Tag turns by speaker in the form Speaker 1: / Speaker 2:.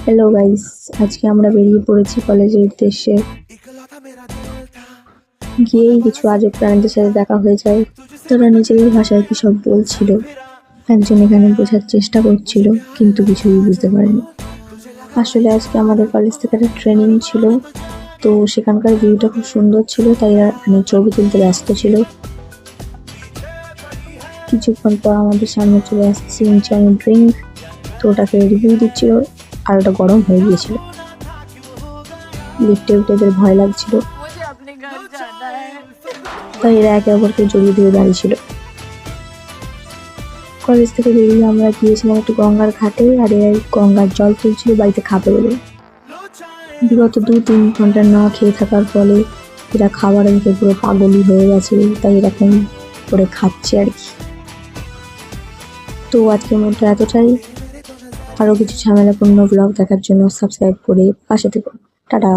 Speaker 1: Hello guys, আজকে আমরা বেরিয়ে পড়েছি কলেজের উদ্দেশ্যে। গিয়েই কিছু আজব প্রাণীদের সাথে দেখা হয়ে যায়। তারা নিজেদের ভাষায় কি সব বলছিল। একজন এখানে বোঝার চেষ্টা করছিল, কিন্তু কিছুই বুঝতে পারেনি। আসলে আজকে আমাদের কলেজ থেকে একটা ট্রেনিং ছিল, তো সেখানকার ভিউটা খুব সুন্দর ছিল, তাই এরা এখানে ছবি তুলতে ব্যস্ত ছিল। কিছুক্ষণ পর আমাদের সামনে চলে আসছে ইনচাইন ড্রিঙ্ক, তো ওটাকে রিভিউ দিচ্ছিল, আর ওটা গরম হয়ে গিয়েছিল। লিফটে উঠে এদের ভয় লাগছিল, তাই এরা একে অপরকে জড়িয়ে ধরে দাঁড়িয়েছিল। কলেজ থেকে বেরিয়ে আমরা গিয়েছিলাম একটু গঙ্গার ঘাটে, আর এরা গঙ্গার জল তুলছিল বাড়িতে খাবে বলে। বিগত 2-3 ঘন্টা না খেয়ে থাকার ফলে এরা খাবারের মুখে পুরো পাগলই হয়ে গেছে, তাই এরকম করে খাচ্ছে আর কি। তো আজকের মধ্যে এতটাই। আরও কিছু ঝামেলাপূর্ণ ব্লগ দেখার জন্য সাবস্ক্রাইব করে পাশে থেকো। টাটা।